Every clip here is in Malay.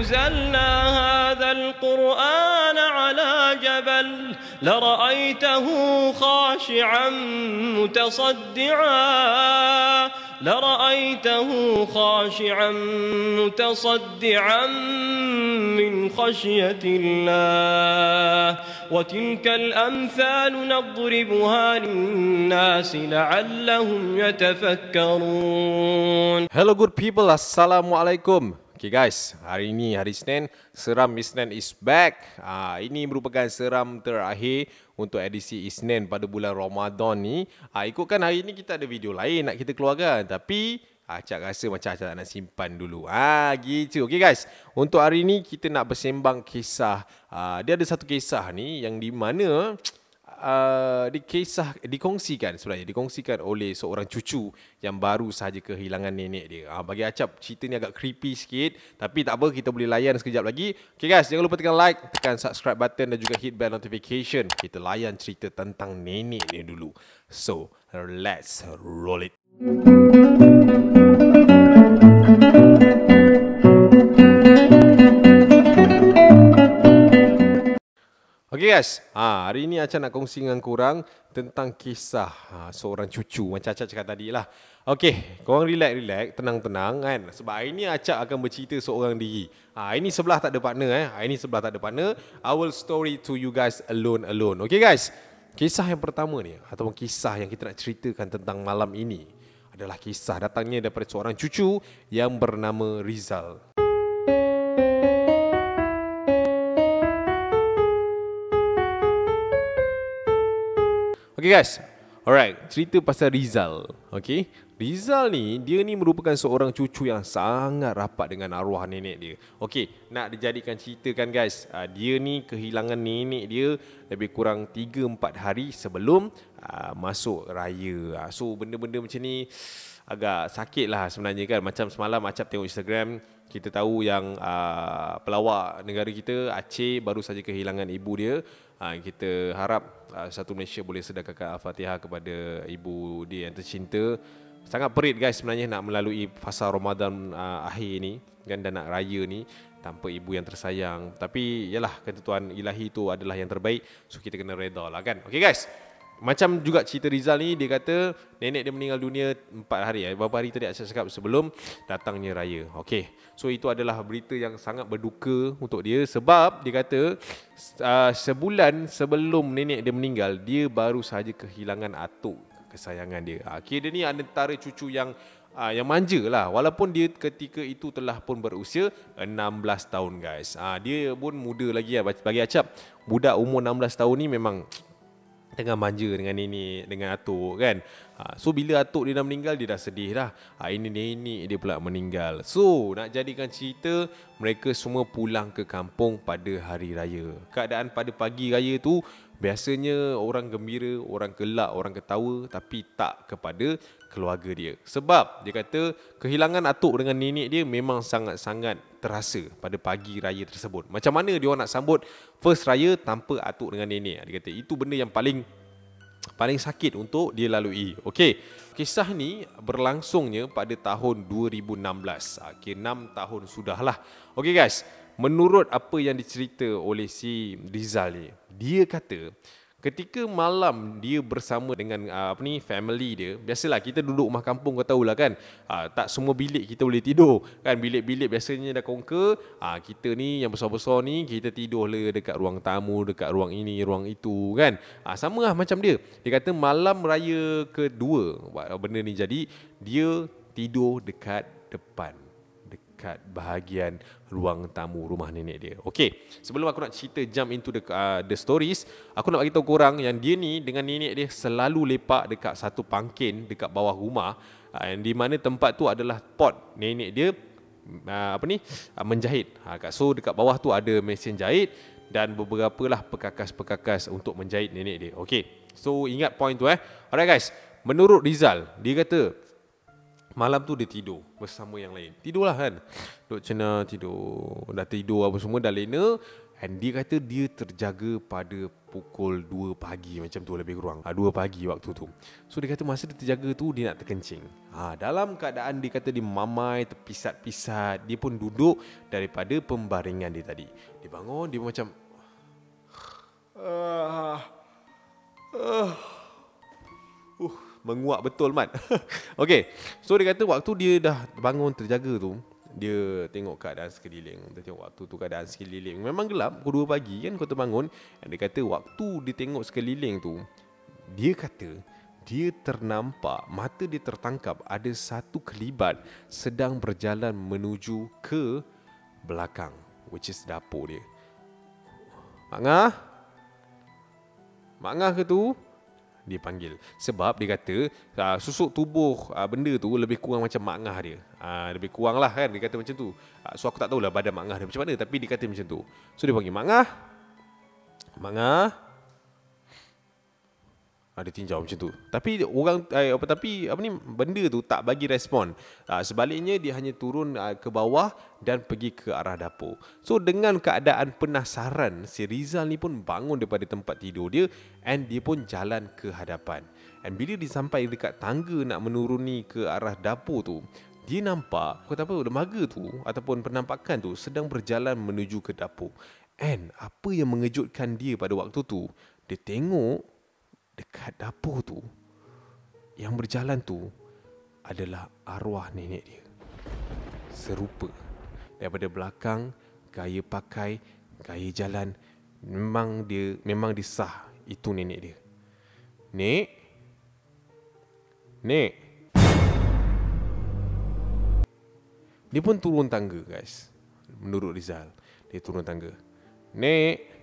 أنزلنا هذا القرآن على جبل لرأيته خاشعا متصدعا من خشية الله وتلك الأمثال نضربها للناس لعلهم يتفكرون. Hello good people, Assalamualaikum. Okay guys, hari ini hari Isnin, Seram Isnin is back. Ini merupakan seram terakhir untuk edisi Isnin pada bulan Ramadan ni. Ikutkan hari ini kita ada video lain nak kita keluarkan, tapi Acak rasa macam Acak nak simpan dulu. Gitu. Okay guys, untuk hari ini kita nak bersembang kisah. Dia ada satu kisah ni yang di mana dikongsikan oleh seorang cucu yang baru sahaja kehilangan nenek dia. Bagi Acap cerita ni agak creepy sikit, tapi tak apa, kita boleh layan sekejap lagi. Okay guys, jangan lupa tekan like, tekan subscribe button dan juga hit bell notification. Kita layan cerita tentang nenek ni dulu. So, let's roll it. Okay guys, hari ini Acak nak kongsi dengan korang tentang kisah seorang cucu macam Acak cakap tadi lah. Okay, korang relax, tenang-tenang kan. Sebab hari ini Acak akan bercerita seorang diri. Ini sebelah tak ada partner I will story to you guys alone. Okay guys, kisah yang pertama ni ataupun kisah yang kita nak ceritakan tentang malam ini adalah kisah datangnya daripada seorang cucu yang bernama Rizal. Okay guys, alright, cerita pasal Rizal. Okay, Rizal ni, dia ni merupakan seorang cucu yang sangat rapat dengan arwah nenek dia. Okay, nak dijadikan cerita kan guys, dia ni kehilangan nenek dia lebih kurang 3-4 hari sebelum masuk raya. So benda-benda macam ni agak sakit lah sebenarnya kan. Macam semalam Acap tengok Instagram, kita tahu yang pelawak negara kita, Aceh, baru saja kehilangan ibu dia. Kita harap satu Malaysia boleh sedekahkan Al-Fatihah kepada ibu dia yang tercinta. Sangat perit guys sebenarnya nak melalui fasa Ramadan akhir ni kan, dan nak raya ni tanpa ibu yang tersayang. Tapi yalah, ketentuan ilahi itu adalah yang terbaik, so kita kena reda lah kan. Okay guys, macam juga cerita Rizal ni, dia kata nenek dia meninggal dunia 4 hari. Beberapa hari tadi Acak cakap sebelum datangnya raya. Okey, so itu adalah berita yang sangat berduka untuk dia. Sebab dia kata sebulan sebelum nenek dia meninggal, dia baru sahaja kehilangan atuk kesayangan dia. Dia ni antara cucu yang manja lah. Walaupun dia ketika itu telah pun berusia 16 tahun guys. Dia pun muda lagi lah. Bagi Acap, budak umur 16 tahun ni memang tengah manja dengan nenek, dengan atuk kan. So bila atuk dia dah meninggal, dia dah sedih dah. Ini nenek dia pula meninggal. So nak jadikan cerita, mereka semua pulang ke kampung pada hari raya. Keadaan pada pagi raya tu biasanya orang gembira, orang gelak, orang ketawa, tapi tak kepada keluarga dia. Sebab dia kata kehilangan atuk dengan nenek dia memang sangat-sangat terasa pada pagi raya tersebut. Macam mana dia orang nak sambut first raya tanpa atuk dengan nenek? Dia kata itu benda yang paling sakit untuk dia lalui. Okey, kisah ni berlangsungnya pada tahun 2016. 6 tahun sudahlah. Okey guys, menurut apa yang dicerita oleh si Rizal ni, dia kata ketika malam dia bersama dengan family dia. Biasalah kita duduk rumah kampung, kau tahulah kan, tak semua bilik kita boleh tidur kan. Bilik-bilik biasanya dah conquer. Kita ni yang besar-besar ni, kita tidur lah dekat ruang tamu, dekat ruang ini, ruang itu kan. Sama lah macam dia. Dia kata malam raya kedua benda ni jadi, dia tidur dekat depan, dekat bahagian ruang tamu rumah nenek dia. Okey, sebelum aku nak cerita jump into the stories, aku nak bagi tahu korang yang dia ni dengan nenek dia selalu lepak dekat satu pangkin dekat bawah rumah, di mana tempat tu adalah pot nenek dia menjahit. So dekat bawah tu ada mesin jahit dan beberapa lah perkakas-perkakas untuk menjahit nenek dia. Okey, so ingat point tu Alright guys, menurut Rizal, dia kata malam tu dia tidur bersama yang lain. Tidurlah kan, duk cena tidur. Dah tidur apa semua, dah lena. And dia kata dia terjaga pada pukul 2 pagi macam tu lebih kurang. 2 pagi waktu tu. So dia kata masa dia terjaga tu dia nak terkencing. Dalam keadaan dia kata dia mamai, terpisat-pisat, dia pun duduk daripada pembaringan dia tadi. Dia bangun, dia macam menguap betul Mat. Okay, so dia kata waktu dia dah bangun terjaga tu, dia tengok keadaan sekeliling. Dia tengok waktu tu keadaan sekeliling memang gelap, pukul 2 pagi kan kau terbangun. Dan dia kata waktu dia tengok sekeliling tu, dia kata dia ternampak, mata dia tertangkap ada satu kelibat sedang berjalan menuju ke belakang, which is dapur dia. Mak Ngah? Mak Ngah ke tu? Dia panggil. Sebab dia kata susuk tubuh benda tu lebih kurang macam Mak Ngah dia. Lebih kurang lah kan, dia kata macam tu. So aku tak tahulah badan Mak Ngah dia macam mana, tapi dia kata macam tu. So dia panggil Mak Ngah. Mak Ngah. Dia tinjau macam tu. Tapi benda tu tak bagi respon. Sebaliknya dia hanya turun ke bawah dan pergi ke arah dapur. So dengan keadaan penasaran, si Rizal ni pun bangun daripada tempat tidur dia and dia pun jalan ke hadapan. And bila dia sampai dekat tangga nak menuruni ke arah dapur tu, dia nampak lembaga tu ataupun penampakan tu sedang berjalan menuju ke dapur. And apa yang mengejutkan dia pada waktu tu, dia tengok dekat dapur tu, yang berjalan tu adalah arwah nenek dia. Serupa. Daripada belakang, gaya pakai, gaya jalan, memang disah itu nenek dia. Nek. Dia pun turun tangga guys. Menurut Rizal, dia turun tangga. Nek.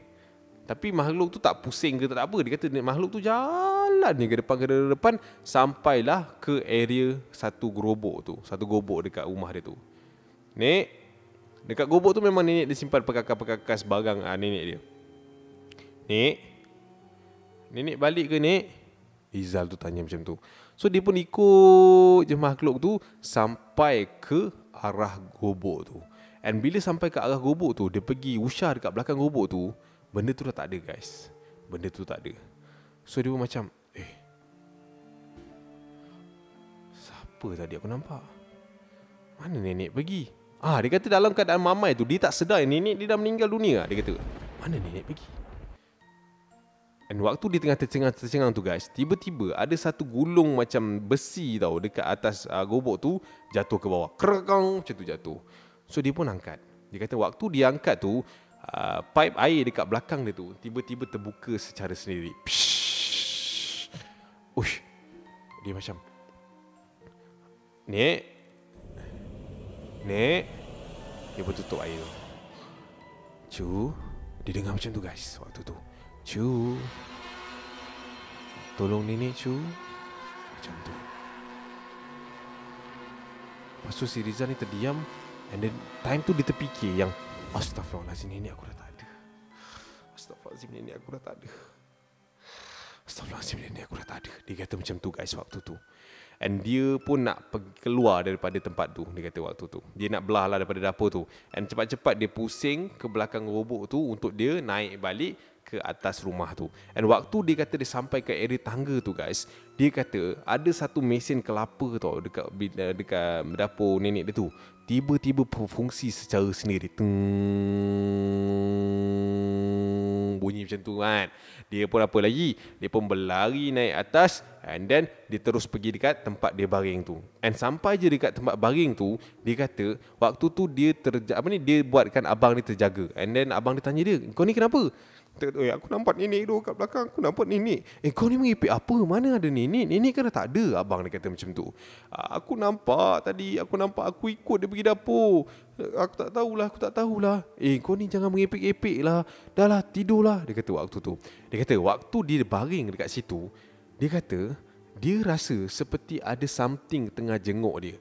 Tapi makhluk tu tak pusing ke tak apa. Dia kata makhluk tu jalan ni ke depan sampailah ke area satu gobok dekat rumah dia tu. Nek, dekat gobok tu memang nenek dia simpan perkakas-perkakas barang nenek dia. Nenek balik ke Nek? Rizal tu tanya macam tu. So dia pun ikut je makhluk tu sampai ke arah gobok tu. And bila sampai ke arah gobok tu, dia pergi usah dekat belakang gobok tu. Benda tu dah tak ada guys. Benda tu tak ada. So dia pun macam siapa tadi aku nampak? Mana nenek pergi? Dia kata dalam keadaan mamai tu, dia tak sedar nenek dia dah meninggal dunia. Dia kata mana nenek pergi? And waktu dia tengah tercengang tu guys, tiba-tiba ada satu gulung macam besi tau dekat atas gobok tu jatuh ke bawah. Kerekang macam tu jatuh. So dia pun angkat. Dia kata waktu dia angkat tu, pipe air dekat belakang dia tu tiba-tiba terbuka secara sendiri. Psh. Ush. Dia macam Nek. Dia pun tutup air tu. Cu. Dia dengar macam tu guys waktu tu. Cu. Tolong nenek cu. Macam tu. Lepas tu si Rizal ni terdiam. And then time tu dia terfikir yang Astaghfirullahaladzim, nenek aku dah tak ada. Astaghfirullahaladzim, nenek aku dah tak ada. Astaghfirullahaladzim, nenek aku dah tak ada. Dia kata macam tu guys waktu tu. And dia pun nak pergi keluar daripada tempat tu. Dia kata waktu tu dia nak belah lah daripada dapur tu. And cepat-cepat dia pusing ke belakang gobok tu untuk dia naik balik ke atas rumah tu. And waktu dia kata dia sampai ke area tangga tu guys, dia kata ada satu mesin kelapa tau dekat dapur nenek dia tu. Tiba-tiba berfungsi secara sendiri. Bunyi macam tu kan. Dia pun apa lagi? Dia pun berlari naik atas and then dia terus pergi dekat tempat dia baring tu. And sampai je dekat tempat baring tu, dia kata waktu tu dia dia buatkan abang dia terjaga. And then abang dia tanya dia, "Kau ni kenapa?" Aku nampak nenek tu kat belakang. Aku nampak nenek. Kau ni mengipik apa? Mana ada nenek? Nenek kan dah tak ada. Abang dia kata macam tu. Aku nampak tadi. Aku ikut dia pergi dapur. Aku tak tahulah. Kau ni jangan mengipik-ipik lah. Dah lah, tidurlah. Dia kata waktu tu. Dia kata waktu dia baring dekat situ, dia kata dia rasa seperti ada something tengah jenguk dia.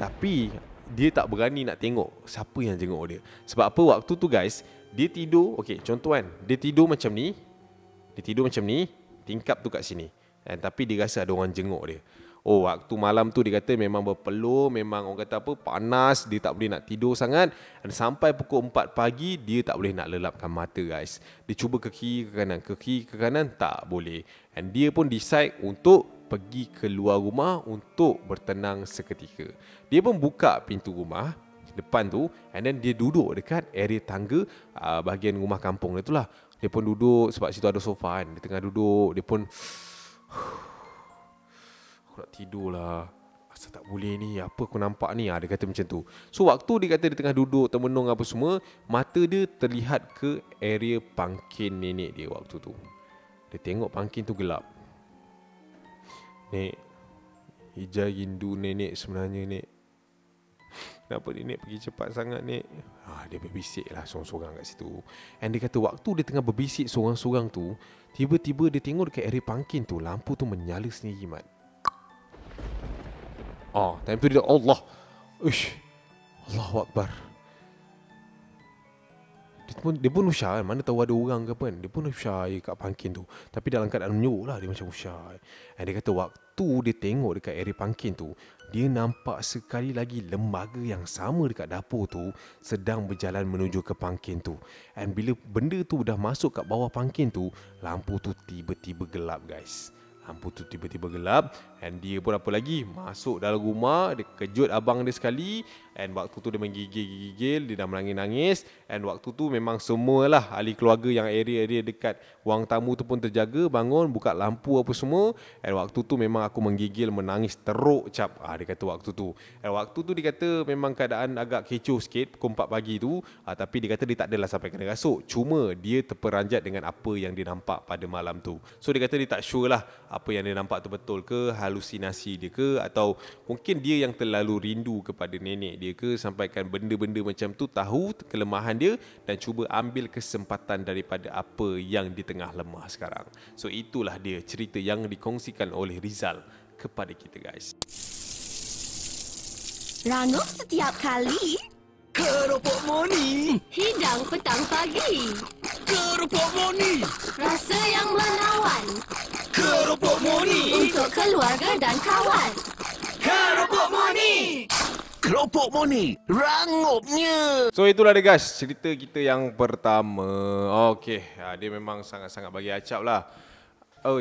Tapi dia tak berani nak tengok siapa yang jenguk dia. Sebab apa waktu tu guys, dia tidur, contoh kan, dia tidur macam ni, tingkap tu kat sini. Tapi dia rasa ada orang jenguk dia. Oh, waktu malam tu dia kata memang berpeluh, memang orang kata apa, panas, dia tak boleh nak tidur sangat. Dan sampai pukul 4 pagi dia tak boleh nak lelapkan mata guys. Dia cuba ke kiri ke kanan, tak boleh. And dia pun decide untuk pergi keluar rumah untuk bertenang seketika. Dia pun buka pintu rumah depan tu, and then dia duduk dekat area tangga bahagian rumah kampung dia tu lah. Dia pun duduk sebab situ ada sofa kan. Dia tengah duduk, dia pun aku nak tidur lah. Asal tak boleh ni, apa aku nampak ni? Dia kata macam tu. So waktu dia kata dia tengah duduk termenung apa semua, mata dia terlihat ke area pangkin nenek dia waktu tu. Dia tengok pangkin tu gelap. Nek, Hijau rindu nenek sebenarnya nek. Kenapa nenek pergi cepat sangat nek? Dia berbisik lah sorang-sorang kat situ. And dia kata waktu dia tengah berbisik sorang-sorang tu, tiba-tiba dia tengok dekat area pangkin tu, lampu tu menyala sendiri mat. Time tu dia Allah. Allahu Akbar. Dia pun usah kan, mana tahu ada orang ke apa kan. Dia pun usah kat pangkin tu. Tapi dalam keadaan menyuk lah, dia macam usah. And dia kata waktu dia tengok dekat area pangkin tu, dia nampak sekali lagi lembaga yang sama dekat dapur tu sedang berjalan menuju ke pangkin tu. And bila benda tu dah masuk kat bawah pangkin tu, lampu tu tiba-tiba gelap guys. Lampu tu tiba-tiba gelap. And dia pun apa lagi, masuk dalam rumah. Dia kejut abang dia sekali. And waktu tu dia menggigil-gigil, dia dah menangis-nangis. And waktu tu memang semualah ahli keluarga yang area-area dekat ruang tamu tu pun terjaga, bangun, buka lampu apa semua. And waktu tu memang aku menggigil, menangis teruk cap. Dia kata waktu tu. And waktu tu dia kata memang keadaan agak kecoh sikit pukul 4 pagi tu. Tapi dia kata dia tak adalah sampai kena rasuk. Cuma dia terperanjat dengan apa yang dia nampak pada malam tu. So dia kata dia tak sure lah apa yang dia nampak tu betul ke, halusinasi dia ke, atau mungkin dia yang terlalu rindu kepada nenek dia ke, sampaikan benda-benda macam tu, tahu kelemahan dia dan cuba ambil kesempatan daripada apa yang di tengah lemah sekarang. So itulah dia cerita yang dikongsikan oleh Rizal kepada kita guys. Rangup setiap kali Keropok Moni, hidang petang pagi, Keropok Moni, rasa yang menawan Keropok Moni, untuk keluarga dan kawan. Keropok Moni, Keropok Moni, rangupnya. So itulah dia guys, cerita kita yang pertama. Okey, dia memang sangat-sangat bagi acap lah.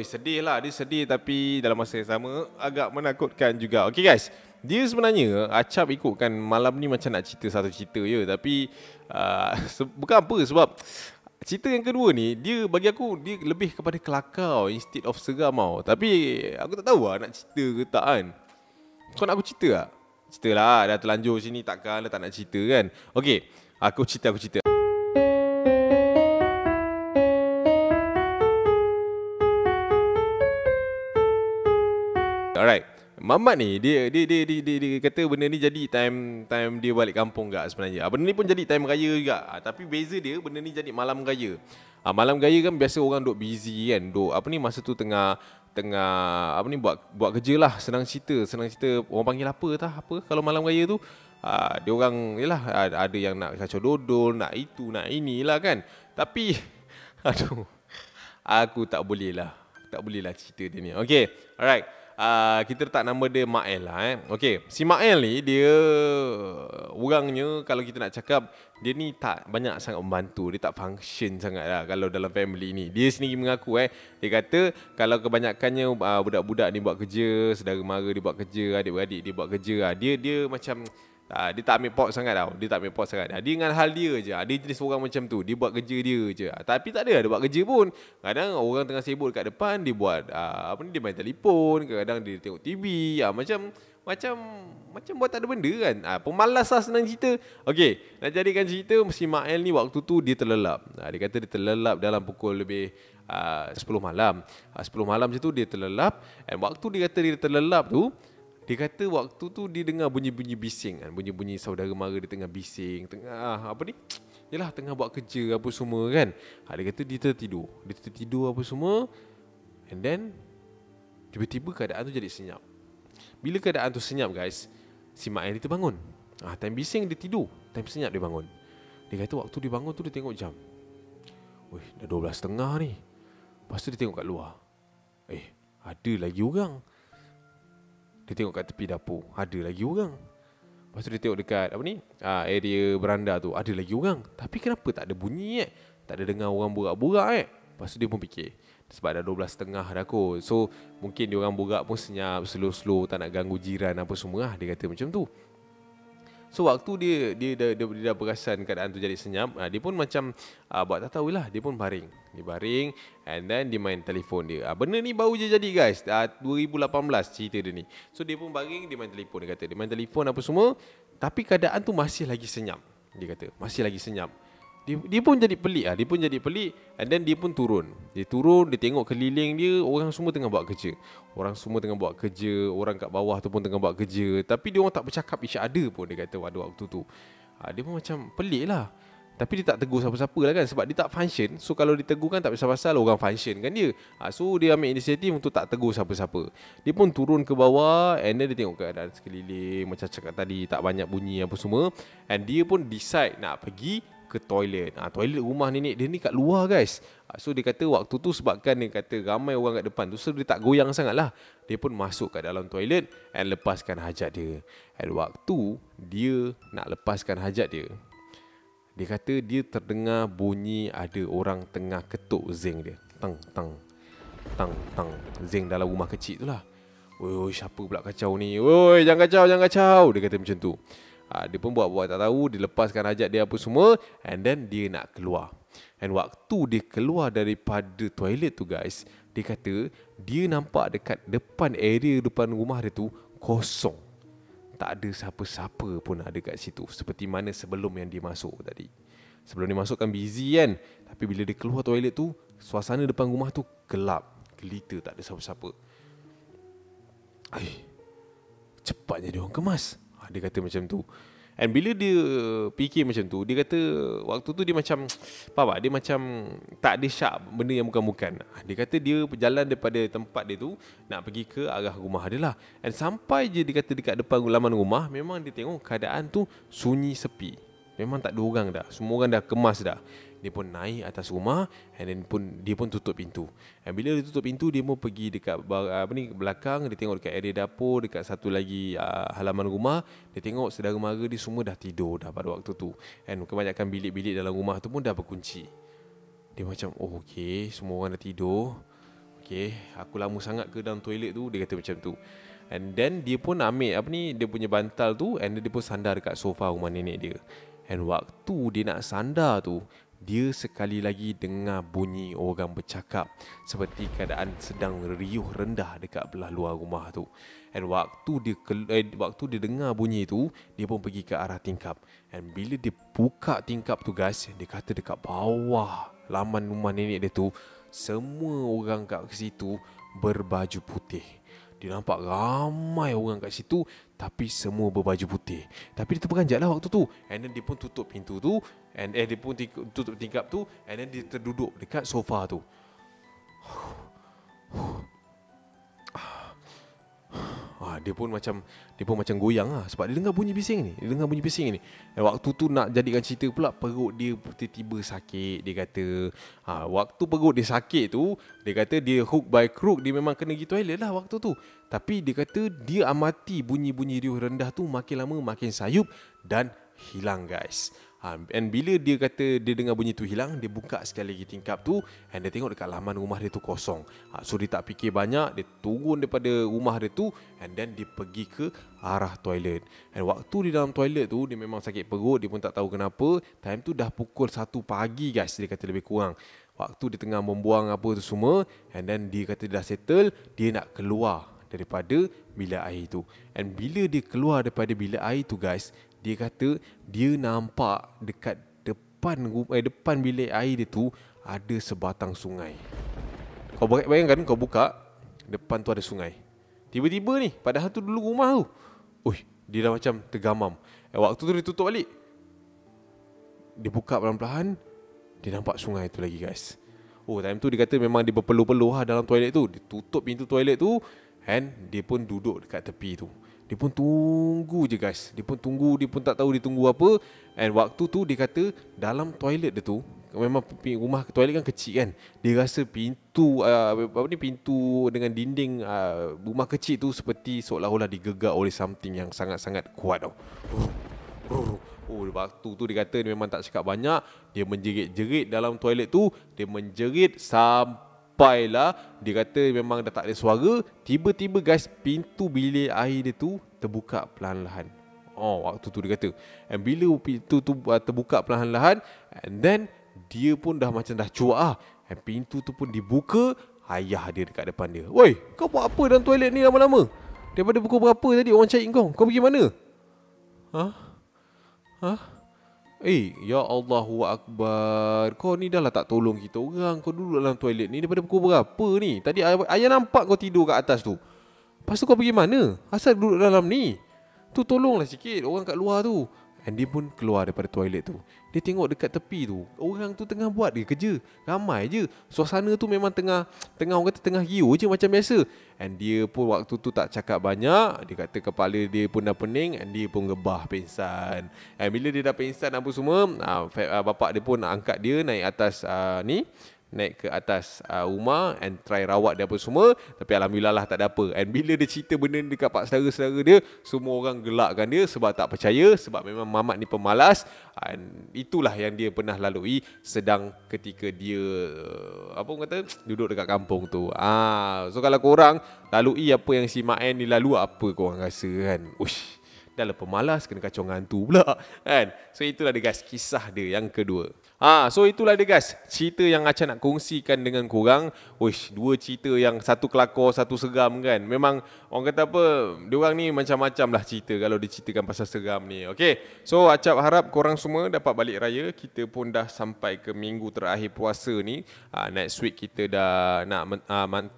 Sedih lah, dia sedih tapi dalam masa yang sama agak menakutkan juga. Okey guys, dia sebenarnya Acap ikutkan malam ni macam nak cerita satu cerita je. Tapi bukan apa, sebab cerita yang kedua ni, dia bagi aku, dia lebih kepada kelakar instead of seram tau. Tapi aku tak tahu lah nak cerita ke tak kan. Kau nak aku cerita tak? Cerita lah, dah terlanjur sini, takkan tak nak cerita kan. Okey, aku cerita. Alright, Mamat ni dia kata benda ni jadi time dia balik kampung gak sebenarnya. Benda ni pun jadi time raya juga. Tapi beza dia, benda ni jadi malam raya. Malam raya kan biasa orang duk busy kan. Duk masa tu tengah buat kerja lah, senang cerita. Orang panggil apa kalau malam raya tu? Dia orang yalah, ada yang nak kacau dodol, nak itu, nak inilah kan. Tapi aduh, aku tak boleh lah cerita dia ni. Okey, alright. Kita letak nama dia Mael lah. Okey, si Mael ni dia orangnya kalau kita nak cakap, dia ni tak banyak sangat membantu. Dia tak function sangat lah kalau dalam family ni. Dia sendiri mengaku dia kata kalau kebanyakannya budak-budak ni buat kerja, saudara mara dia buat kerja, adik-beradik dia buat kerja, dia macam dia tak ambil pot sangat tau. Dia dengan hal dia je. Dia jenis orang macam tu. Dia buat kerja dia je. Tapi tak ada buat kerja pun. Kadang orang tengah sibuk dekat depan, dia buat dia main telefon, kadang dia tengok TV, macam buat tak ada benda kan. Pemalas lah senang cerita. Okey, nak jadikan cerita, si Mael ni waktu tu dia terlelap. Dia kata dia terlelap dalam pukul lebih 10 malam. 10 malam macam tu dia terlelap. And waktu dia kata dia terlelap tu, dia kata waktu tu dia dengar bunyi-bunyi bising kan. Bunyi-bunyi saudara mara dia tengah bising, tengah yalah, tengah buat kerja apa semua kan. Dia kata dia tertidur. Apa semua. And then tiba-tiba keadaan tu jadi senyap. Bila keadaan tu senyap guys, si Mak Air dia terbangun. Time bising dia tidur, time senyap dia bangun. Dia kata waktu dia bangun tu dia tengok jam. Weh, dah 12.30 ni. Lepas tu dia tengok kat luar. Ada lagi orang. Dia tengok kat tepi dapur, ada lagi orang. Lepas tu dia tengok dekat area beranda tu, ada lagi orang. Tapi kenapa tak ada bunyi tak ada dengar orang borak-borak Lepas tu dia pun fikir, sebab dah 12.30 dah kot. So mungkin dia orang borak pun senyap, slow-slow, tak nak ganggu jiran apa semua Dia kata macam tu. So waktu dia dah perasan keadaan tu jadi senyap, dia pun macam buat tak tahulah, dia pun baring. Dia baring and then dia main telefon dia. Benda ni baru je jadi guys, 2018 cerita dia ni. So dia pun baring, dia main telefon. Dia kata dia main telefon apa semua, tapi keadaan tu masih lagi senyap. Dia kata masih lagi senyap. Dia pun jadi pelik Dia pun jadi pelik. And then dia pun turun. Dia tengok keliling dia, orang semua tengah buat kerja. Orang kat bawah tu pun tengah buat kerja. Tapi dia orang tak bercakap each other pun, dia kata pada waktu tu. Dia pun macam pelik lah. Tapi dia tak tegur siapa-siapa lah kan, sebab dia tak function. So kalau ditegur kan tak pasal-pasal, orang function kan dia. So dia ambil inisiatif untuk tak tegur siapa-siapa. Dia pun turun ke bawah, and then dia tengok keadaan sekeliling. Macam cakap tadi, tak banyak bunyi apa semua. And dia pun decide nak pergi ke toilet. Toilet rumah nenek dia ni kat luar guys. So dia kata waktu tu sebabkan dia kata ramai orang kat depan tu, so dia tak goyang sangat lah. Dia pun masuk kat dalam toilet and lepaskan hajat dia. And waktu dia nak lepaskan hajat dia, dia kata dia terdengar bunyi ada orang tengah ketuk zinc dia. Tang tang tang tang, zinc dalam rumah kecil tu lah. Oi, siapa pula kacau ni? Oi, jangan kacau. Dia kata macam tu. Dia pun buat-buat tak tahu. Dia lepaskan hajat dia apa semua, and then dia nak keluar. And waktu dia keluar daripada toilet tu guys, dia kata dia nampak dekat area depan rumah dia tu kosong. Tak ada siapa-siapa pun ada kat situ, seperti mana sebelum yang dia masuk tadi. Sebelum dia masuk kan busy kan, tapi bila dia keluar toilet tu, suasana depan rumah tu gelap, gelita, tak ada siapa-siapa. Cepatnya dia orang kemas. Dia kata macam tu. And bila dia fikir macam tu, dia kata waktu tu dia macam, faham tak? Dia macam tak ada syak benda yang bukan-bukan. Dia kata dia berjalan daripada tempat dia tu nak pergi ke arah rumah dia lah. And sampai je dia kata dekat depan laman rumah, memang dia tengok keadaan tu sunyi sepi. Memang tak ada orang dah. Semua orang dah kemas dah. Dia pun naik atas rumah, and then dia pun tutup pintu. And bila dia tutup pintu, dia pun pergi dekat belakang. Dia tengok dekat area dapur, dekat satu lagi halaman rumah. Dia tengok saudara mara dia semua dah tidur dah pada waktu tu. And kebanyakan bilik-bilik dalam rumah tu pun dah berkunci. Dia macam, oh okey, semua orang dah tidur. Okey, aku lama sangat ke dalam toilet tu? Dia kata macam tu. And then dia pun ambil dia punya bantal tu, and dia pun sandar dekat sofa rumah nenek dia. And waktu dia nak sandar tu, dia sekali lagi dengar bunyi orang bercakap, seperti keadaan sedang riuh rendah dekat belah luar rumah tu. And waktu dia dengar bunyi tu, dia pun pergi ke arah tingkap. And bila dia buka tingkap tu guys, dia kata dekat bawah laman rumah nenek dia tu, semua orang kat situ berbaju putih. Dia nampak ramai orang kat situ, tapi semua berbaju putih. Tapi dia terperanjat lah waktu tu. And then dia pun tutup pintu tu, and dia pun tutup tingkap tu, and then dia terduduk dekat sofa tu. Dia pun macam goyang lah, sebab dia dengar bunyi bising ni. Dan waktu tu nak jadikan cerita pula, perut dia tiba-tiba sakit. Dia kata waktu perut dia sakit tu, dia kata dia hook by crook, dia memang kena pergi toilet lah waktu tu. Tapi dia kata dia amati bunyi-bunyi riuh rendah tu makin lama makin sayup dan hilang guys. And bila dia kata dia dengar bunyi tu hilang, dia buka sekali lagi tingkap tu, and dia tengok dekat laman rumah dia tu kosong. So dia tak fikir banyak, dia turun daripada rumah dia tu, and then dia pergi ke arah toilet. And waktu di dalam toilet tu, dia memang sakit perut, dia pun tak tahu kenapa. Time tu dah pukul 1 pagi guys, dia kata lebih kurang. Waktu dia tengah membuang apa tu semua, and then dia kata dia dah settle, dia nak keluar daripada bilik air tu. And bila dia keluar daripada bilik air tu guys, dia kata dia nampak dekat depan bilik air dia tu ada sebatang sungai. Kau bayangkan, kau buka, depan tu ada sungai. Tiba-tiba ni, padahal tu dulu rumah tu. Dia dah macam tergamam. Waktu tu dia tutup balik. Dia buka pelan-pelan, dia nampak sungai tu lagi guys. Time tu dia kata memang dia berpeluh-peluh dalam toilet tu. Dia tutup pintu toilet tu, and dia pun duduk dekat tepi tu. Dia pun tunggu je guys. Dia pun tak tahu dia tunggu apa. And waktu tu dia kata dalam toilet dia tu, memang rumah toilet kan kecil kan. Dia rasa pintu pintu dengan dinding rumah kecil tu seperti seolah-olah digegar oleh something yang sangat-sangat kuat tau. Waktu tu dia kata dia memang tak cakap banyak. Dia menjerit-jerit dalam toilet tu. Dia menjerit sampailah dia kata memang dah tak ada suara. Tiba-tiba guys, pintu bilik air dia tu terbuka perlahan-lahan. Waktu tu dia kata. And bila pintu tu terbuka perlahan-lahan, and then dia pun dah macam dah cuak and pintu tu pun dibuka. Ayah dia dekat depan dia. Woi, kau buat apa dalam toilet ni lama-lama? Daripada pukul berapa tadi orang cari kau? Kau pergi mana? Ya Allahu Akbar. Kau ni dah lah tak tolong kita orang. Kau duduk dalam toilet ni daripada pukul berapa ni? Tadi ayah nampak kau tidur kat atas tu. Lepas tu kau pergi mana? Asal duduk dalam ni? Tu tolonglah sikit orang kat luar tu. And dia pun keluar daripada toilet tu. Dia tengok dekat tepi tu, orang tu tengah buat dia kerja. Ramai je. Suasana tu memang tengah orang kata tengah giu je macam biasa. And dia pun waktu tu tak cakap banyak. Dia kata kepala dia pun dah pening. And dia pun gebah pingsan. And bila dia dah pingsan apa semua, bapak dia pun angkat dia naik atas naik ke atas rumah and try rawat dia apa semua. Tapi alhamdulillah lah tak ada apa. And bila dia cerita benda ni dekat pak saudara-saudara dia, semua orang gelakkan dia sebab tak percaya. Sebab memang mamat ni pemalas. And itulah yang dia pernah lalui sedang ketika dia duduk dekat kampung tu. So kalau korang lalui apa yang si Mak N ni lalu, apa korang rasa kan? Uish, dah lah pemalas kena kacau dengan hantu pula kan. So itulah dia guys, kisah dia yang kedua. So itulah dia guys, cerita yang Acap nak kongsikan dengan korang. Uish, dua cerita yang satu kelakar, satu seram kan. Memang orang kata apa, diorang ni macam-macam lah cerita kalau diceritakan pasal seram ni. Okay, so Acap harap korang semua dapat balik raya. Kita pun dah sampai ke minggu terakhir puasa ni. Next week kita dah nak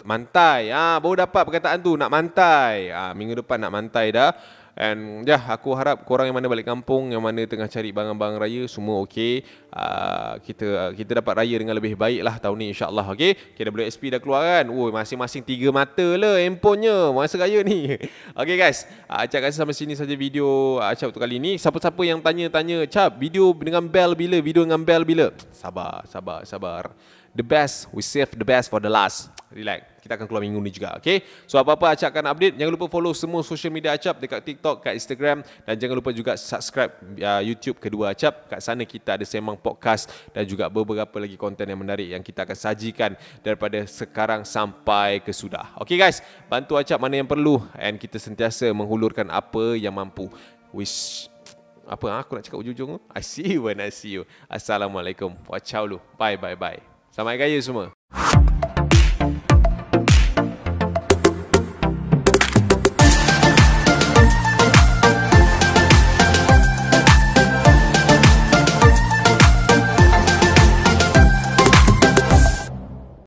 mantai. Baru dapat perkataan tu, nak mantai. Minggu depan nak mantai dah. And aku harap korang yang mana balik kampung, yang mana tengah cari barang-barang raya, semua okey. Kita dapat raya dengan lebih baik lah tahun ni insyaAllah. Okay, KWSP dah keluar kan. Masing-masing 3 mata lah handphonenya masa raya ni. Okay guys, Acap rasa sampai sini saja video Acap untuk kali ni. Siapa-siapa yang tanya-tanya, Cap, video dengan bell bila? Video dengan bell bila? Sabar. The best, we save the best for the last. Relax, kita akan keluar minggu ni juga. Okay, so apa-apa Acap akan update. Jangan lupa follow semua social media Acap dekat TikTok, kat Instagram. Dan jangan lupa juga subscribe YouTube kedua Acap. Kat sana kita ada sembang podcast dan juga beberapa lagi konten yang menarik yang kita akan sajikan daripada sekarang sampai ke sudah. Okay guys, bantu Acap mana yang perlu. And kita sentiasa menghulurkan apa yang mampu. Apa aku nak cakap ujung-ujung? I see you when I see you. Assalamualaikum. Wacau lu. Bye. Selamat raya semua.